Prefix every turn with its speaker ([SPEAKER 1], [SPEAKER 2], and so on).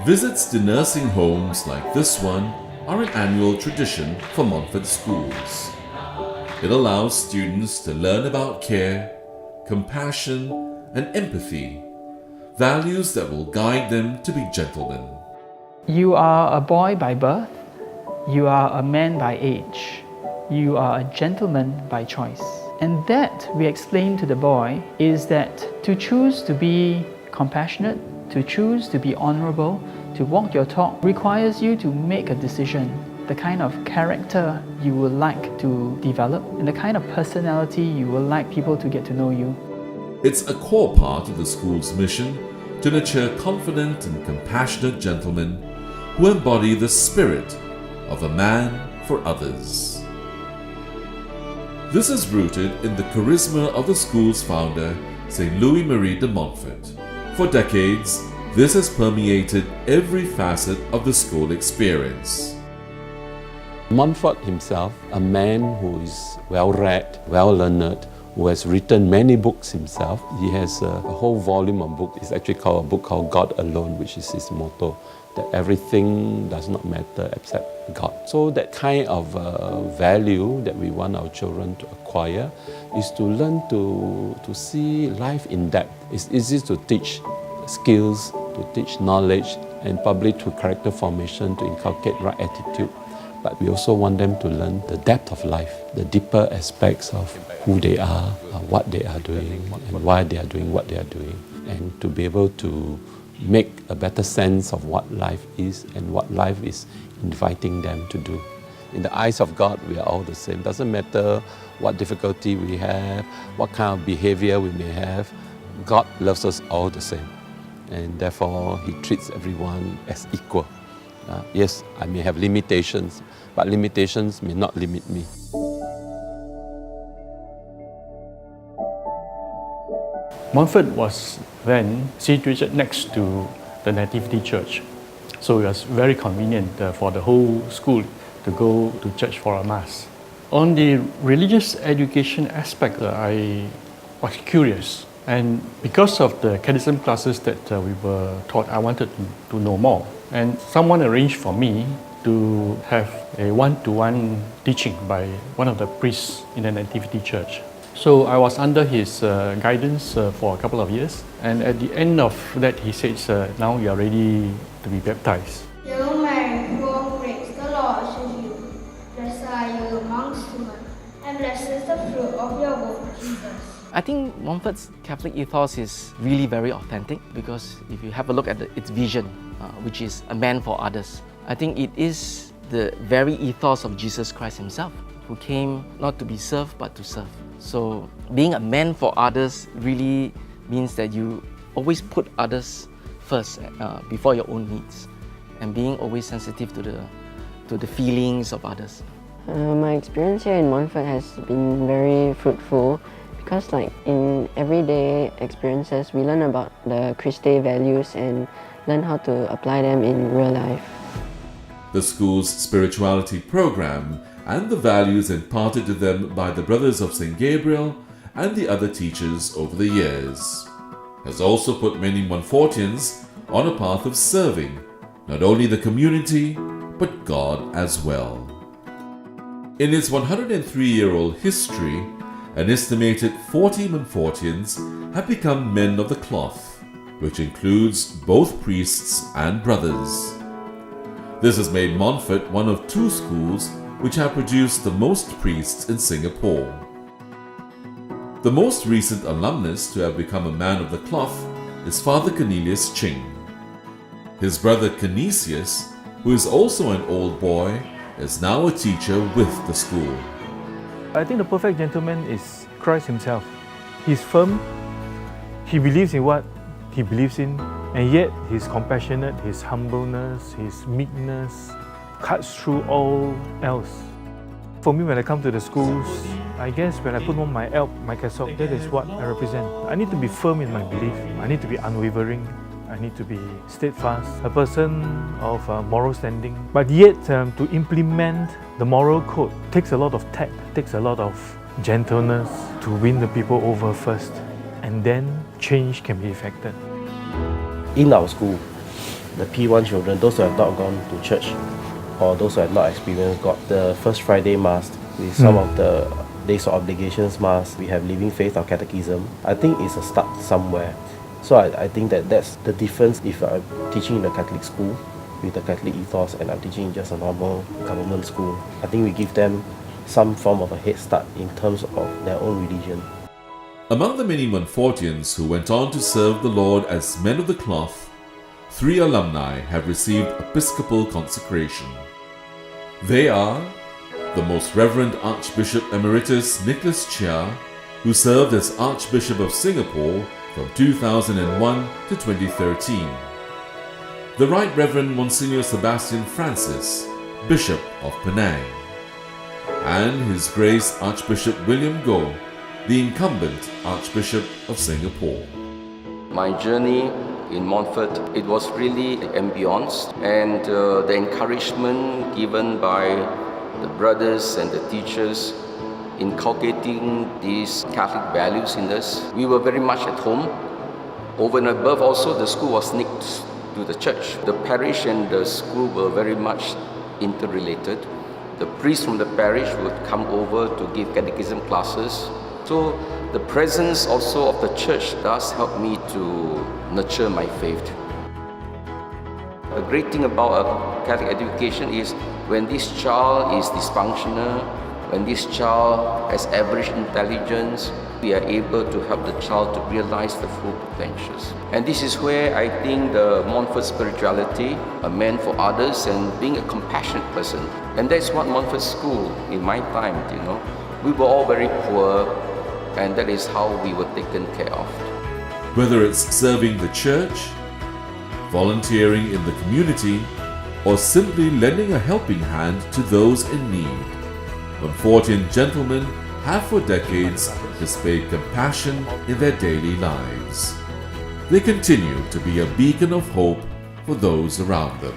[SPEAKER 1] Visits to nursing homes like this one are an annual tradition for Montfort schools. It allows students to learn about care, compassion, and empathy, values that will guide them to be gentlemen.
[SPEAKER 2] You are a boy by birth, you are a man by age, you are a gentleman by choice. And that, we explain to the boy, is that to choose to be compassionate, to choose to be honorable, to walk your talk, requires you to make a decision, the kind of character you would like to develop, and the kind of personality you would like people to get to know you.
[SPEAKER 1] It's a core part of the school's mission to nurture confident and compassionate gentlemen who embody the spirit of a man for others. This is rooted in the charisma of the school's founder, St. Louis-Marie de Montfort. For decades, this has permeated every facet of the school experience.
[SPEAKER 3] Montfort himself, a man who is well-read, well-learned, who has written many books himself. He has a whole volume of books. It's actually called a book called God Alone, which is his motto, that everything does not matter except God. So that kind of value that we want our children to acquire is to learn to see life in depth. It's easy to teach skills, to teach knowledge, and probably to character formation, to inculcate right attitude. But we also want them to learn the depth of life, the deeper aspects of who they are, what they are doing, and why they are doing what they are doing, and to be able to make a better sense of what life is and what life is inviting them to do. In the eyes of God, we are all the same. Doesn't matter what difficulty we have, what kind of behavior we may have, God loves us all the same. And therefore, He treats everyone as equal. Yes, I may have limitations, but limitations may not limit me.
[SPEAKER 4] Montfort was then situated next to the Nativity Church. So it was very convenient for the whole school to go to church for a Mass. On the religious education aspect, I was curious. And because of the catechism classes that we were taught, I wanted to know more. And someone arranged for me to have a one-to-one teaching by one of the priests in the Nativity Church. So I was under his guidance for a couple of years. And at the end of that, he says, now you are ready to be baptized.
[SPEAKER 5] Hail Mary, full of grace, the Lord is with you. Blessed are you amongst women, and blessed is the fruit of your womb, Jesus.
[SPEAKER 6] I think Montfort's Catholic ethos is really very authentic, because if you have a look at its vision, which is a man for others, I think it is the very ethos of Jesus Christ himself, who came not to be served but to serve. So being a man for others really means that you always put others first before your own needs, and being always sensitive to the feelings of others.
[SPEAKER 7] My experience here in Montfort has been very fruitful, because in everyday experiences we learn about the Christe values and learn how to apply them in real life.
[SPEAKER 1] The school's spirituality program and the values imparted to them by the Brothers of St. Gabriel and the other teachers over the years has also put many Montfortians on a path of serving not only the community but God as well. In its 103-year-old history, an estimated 40 Montfortians have become men of the cloth, which includes both priests and brothers. This has made Montfort one of two schools which have produced the most priests in Singapore. The most recent alumnus to have become a man of the cloth is Father Cornelius Ching. His brother Canisius, who is also an old boy, is now a teacher with the school.
[SPEAKER 8] I think the perfect gentleman is Christ himself. He's firm, he believes in what he believes in, and yet he's compassionate, his humbleness, his meekness cuts through all else. For me, when I come to the schools, I guess when I put on my alp, my cassock, that is what I represent. I need to be firm in my belief, I need to be unwavering, I need to be steadfast, a person of moral standing. But yet, to implement the moral code takes a lot of tact, takes a lot of gentleness to win the people over first, and then change can be effected.
[SPEAKER 9] In our school, the P1 children, those who have not gone to church or those who have not experienced God, the First Friday Mass, with some of the Days of Obligations Mass, we have Living Faith or Catechism. I think it's a start somewhere. So I think that's the difference if I'm teaching in a Catholic school with the Catholic ethos and I'm teaching in just a normal government school. I think we give them some form of a head start in terms of their own religion.
[SPEAKER 1] Among the many Montfortians who went on to serve the Lord as men of the cloth, 3 alumni have received Episcopal Consecration. They are the Most Reverend Archbishop Emeritus Nicholas Chia, who served as Archbishop of Singapore from 2001 to 2013. The Right Reverend Monsignor Sebastian Francis, Bishop of Penang. And His Grace Archbishop William Goh, the incumbent Archbishop of Singapore.
[SPEAKER 10] My journey in Montfort, it was really the ambience and the encouragement given by the brothers and the teachers inculcating these Catholic values in us. We were very much at home. Over and above also, the school was next to the church. The parish and the school were very much interrelated. The priest from the parish would come over to give catechism classes. So the presence also of the church does help me to nurture my faith. The great thing about a Catholic education is when this child is dysfunctional, when this child has average intelligence, we are able to help the child to realize the full potentials. And this is where I think the Montfort spirituality, a man for others and being a compassionate person. And that's what Montfort School, in my time, we were all very poor, and that is how we were taken care of.
[SPEAKER 1] Whether it's serving the church, volunteering in the community, or simply lending a helping hand to those in need, Montfortian gentlemen have for decades displayed compassion in their daily lives. They continue to be a beacon of hope for those around them.